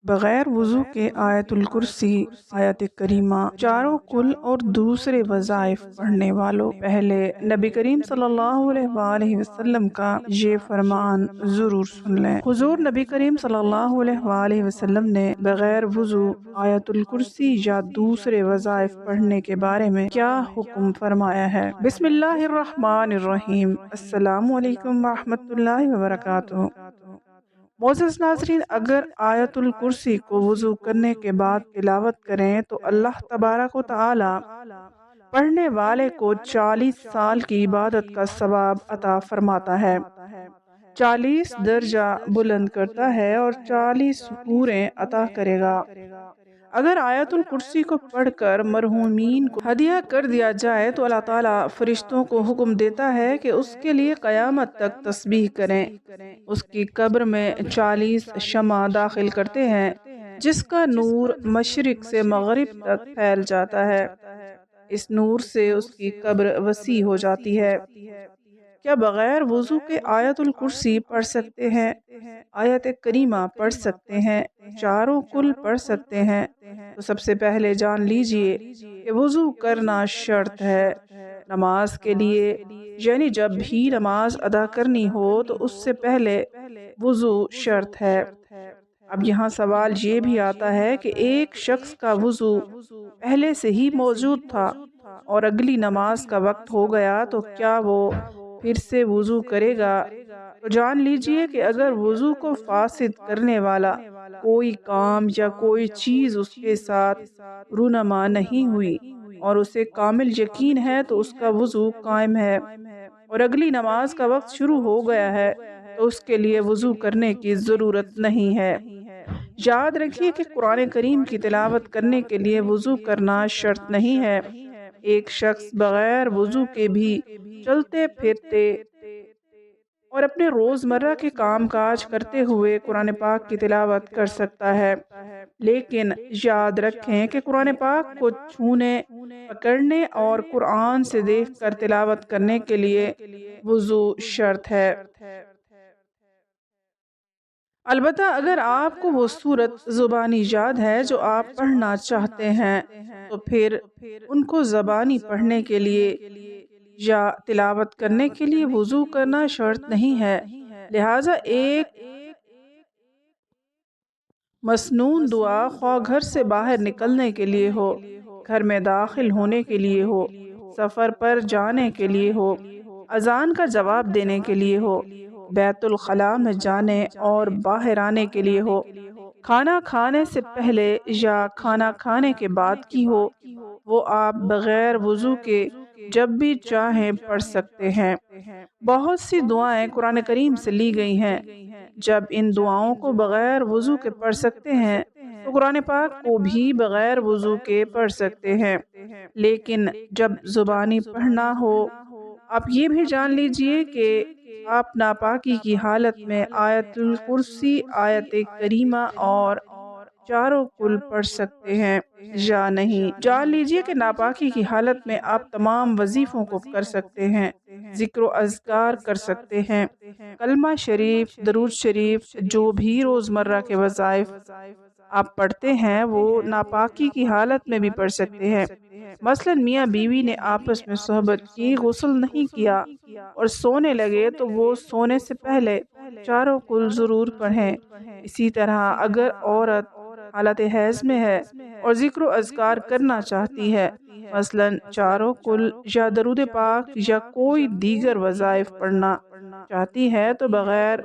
بغیر وضو کے آیت الکرسی آیت کریمہ چاروں کل اور دوسرے وظائف پڑھنے والوں پہلے نبی کریم صلی اللہ علیہ وآلہ وسلم کا یہ فرمان ضرور سن لیں۔ حضور نبی کریم صلی اللہ علیہ وآلہ وسلم نے بغیر وضو آیت الکرسی یا دوسرے وظائف پڑھنے کے بارے میں کیا حکم فرمایا ہے؟ بسم اللہ الرحمن الرحیم۔ السلام علیکم ورحمۃ اللہ وبرکاتہ۔ معزز ناظرین، اگر آیت الکرسی کو وضو کرنے کے بعد تلاوت کریں تو اللہ تبارک و تعالی پڑھنے والے کو 40 سال کی عبادت کا ثواب عطا فرماتا ہے، 40 درجہ بلند کرتا ہے اور 40 حوریں عطا کرے گا۔ اگر آیت الکرسی کو پڑھ کر مرحومین کو ہدیہ کر دیا جائے تو اللہ تعالیٰ فرشتوں کو حکم دیتا ہے کہ اس کے لیے قیامت تک تسبیح کریں۔ اس کی قبر میں 40 شمع داخل کرتے ہیں جس کا نور مشرق سے مغرب تک پھیل جاتا ہے۔ اس نور سے اس کی قبر وسیع ہو جاتی ہے۔ کیا بغیر وضو کے آیت الکرسی پڑھ سکتے ہیں؟ آیت کریمہ پڑھ سکتے ہیں، چاروں کل پڑھ سکتے ہیں؟ تو سب سے پہلے جان لیجئے کہ وضو کرنا شرط ہے نماز کے لیے، یعنی جب بھی نماز ادا کرنی ہو تو اس سے پہلے وضو شرط ہے۔ اب یہاں سوال یہ بھی آتا ہے کہ ایک شخص کا وضو پہلے سے ہی موجود تھا اور اگلی نماز کا وقت ہو گیا تو کیا وہ پھر سے وضو کرے گا؟ تو جان لیجئے کہ اگر وضو کو فاسد کرنے والا کوئی کام یا کوئی چیز اس کے ساتھ رونما نہیں ہوئی اور اسے کامل یقین ہے تو اس کا وضو قائم ہے، اور اگلی نماز کا وقت شروع ہو گیا ہے تو اس کے لیے وضو کرنے کی ضرورت نہیں ہے۔ یاد رکھیے کہ قرآن کریم کی تلاوت کرنے کے لیے وضو کرنا شرط نہیں ہے۔ ایک شخص بغیر وضو کے بھی چلتے پھرتے اور اپنے روزمرہ کے کام کاج کرتے ہوئے قرآن پاک کی تلاوت کر سکتا ہے، لیکن یاد رکھیں کہ قرآن پاک کو چھونے، پکڑنے اور قرآن سے دیکھ کر تلاوت کرنے کے لیے وضو شرط ہے۔ البتہ اگر آپ کو وہ سورت زبانی یاد ہے جو آپ پڑھنا چاہتے ہیں تو پھر ان کو زبانی پڑھنے کے لیے یا تلاوت کرنے کے لیے وضو کرنا شرط نہیں ہے۔ لہٰذا ایک مسنون دعا خواہ گھر سے باہر نکلنے کے لیے ہو، گھر میں داخل ہونے کے لیے ہو، سفر پر جانے کے لیے ہو، اذان کا جواب دینے کے لیے ہو، بیت الخلاء میں جانے اور باہر آنے کے لیے ہو، کھانا کھانے سے پہلے یا کھانا کھانے کے بعد کی ہو، وہ آپ بغیر وضو کے جب بھی چاہیں پڑھ سکتے ہیں۔ بہت سی دعائیں قرآن کریم سے لی گئی ہیں۔ جب ان دعاؤں کو بغیر وضو کے پڑھ سکتے ہیں تو قرآن پاک کو بھی بغیر وضو کے پڑھ سکتے ہیں، لیکن جب زبانی پڑھنا ہو آپ یہ بھی جان لیجئے کہ آپ ناپاکی کی حالت میں آیت الکرسی، آیت کریمہ اور چاروں کل پڑھ سکتے ہیں یا نہیں۔ جان لیجئے کہ ناپاکی کی حالت میں آپ تمام وظیفوں کو کر سکتے ہیں، ذکر و اذکار کر سکتے ہیں، کلمہ شریف، درود شریف، جو بھی روزمرہ کے وظائف آپ پڑھتے ہیں وہ ناپاکی کی حالت میں بھی پڑھ سکتے ہیں۔ مثلا میاں بیوی نے آپس میں صحبت کی، غسل نہیں کیا اور سونے لگے تو وہ سونے سے پہلے چاروں کل ضرور پڑھیں۔ اسی طرح اگر عورت حالت حیض میں ہے اور ذکر و اذکار کرنا چاہتی ہے، مثلا چاروں کل یا درود پاک یا کوئی دیگر وظائف پڑھنا چاہتی ہے تو بغیر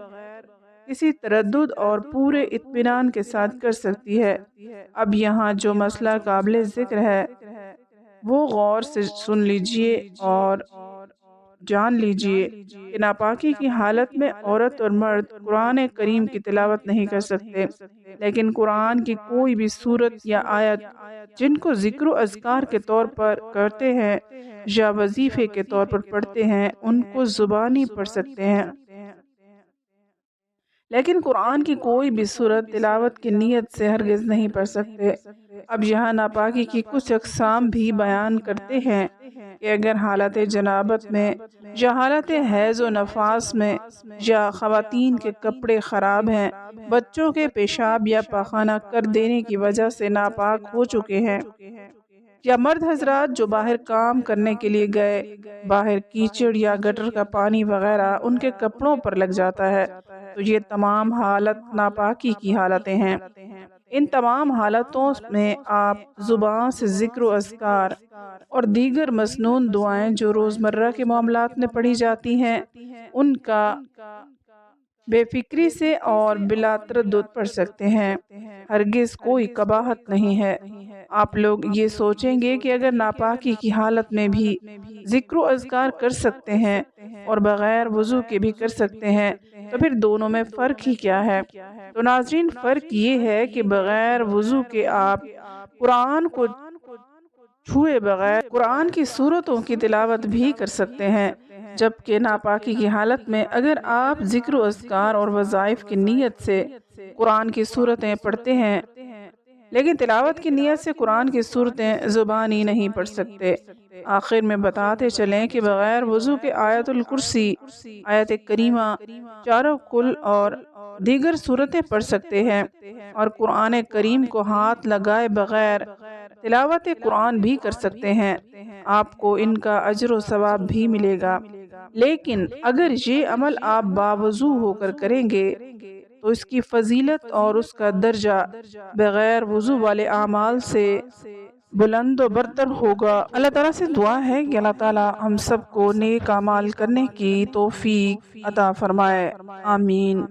کسی تردد اور پورے اطمینان کے ساتھ کر سکتی ہے۔ اب یہاں جو مسئلہ قابل ذکر ہے وہ غور سے سن لیجئے اور جان لیجئے کہ ناپاکی کی حالت میں عورت اور مرد قرآن کریم کی تلاوت نہیں کر سکتے، لیکن قرآن کی کوئی بھی سورت یا آیت جن کو ذکر و اذکار کے طور پر کرتے ہیں یا وظیفے کے طور پر پڑھتے ہیں ان کو زبانی پڑھ سکتے ہیں، لیکن قرآن کی کوئی بھی سورت تلاوت کی نیت سے ہرگز نہیں پڑھ سکتے۔ اب یہاں ناپاکی کی کچھ اقسام بھی بیان کرتے ہیں کہ اگر حالت جنابت میں یا حالت حیض و نفاس میں یا خواتین کے کپڑے خراب ہیں، بچوں کے پیشاب یا پاخانہ کر دینے کی وجہ سے ناپاک ہو چکے ہیں، یا مرد حضرات جو باہر کام کرنے کے لیے گئے، باہر کیچڑ یا گٹر کا پانی وغیرہ ان کے کپڑوں پر لگ جاتا ہے، تو یہ تمام حالت ناپاکی کی حالتیں ہیں۔ ان تمام حالتوں میں آپ زبان سے ذکر و اذکار اور دیگر مسنون دعائیں جو روزمرہ کے معاملات میں پڑھی جاتی ہیں ان کا بے فکری سے اور بلا تردد پڑھ سکتے ہیں۔ ہرگز کوئی قباحت نہیں ہے۔ آپ لوگ یہ سوچیں گے کہ اگر ناپاکی کی حالت میں بھی ذکر و اذکار کر سکتے ہیں اور بغیر وضو کے بھی کر سکتے ہیں تو پھر دونوں میں فرق ہی کیا ہے؟ تو ناظرین، فرق یہ ہے کہ بغیر وضو کے آپ قرآن کو چھوئے بغیر قرآن کی صورتوں کی تلاوت بھی کر سکتے ہیں، جبکہ ناپاکی کی حالت میں اگر آپ ذکر و اذکار اور وظائف کی نیت سے قرآن کی صورتیں پڑھتے ہیں لیکن تلاوت کی نیت سے قرآن کی صورتیں زبانی نہیں پڑھ سکتے۔ آخر میں بتاتے چلیں کہ بغیر وضو کے آیت الکرسی، آیت کریمہ، چاروں کل اور دیگر صورتیں پڑھ سکتے ہیں، اور قرآن کریم کو ہاتھ لگائے بغیر تلاوت قرآن بھی کر سکتے ہیں۔ آپ کو ان کا اجر و ثواب بھی ملے گا، لیکن اگر یہ عمل آپ باوضو ہو کر کریں گے تو اس کی فضیلت اور اس کا درجہ بغیر وضو والے اعمال سے بلند و برتر ہوگا۔ اللہ تعالیٰ سے دعا ہے کہ اللہ تعالیٰ ہم سب کو نیک اعمال کرنے کی توفیق عطا فرمائے، آمین۔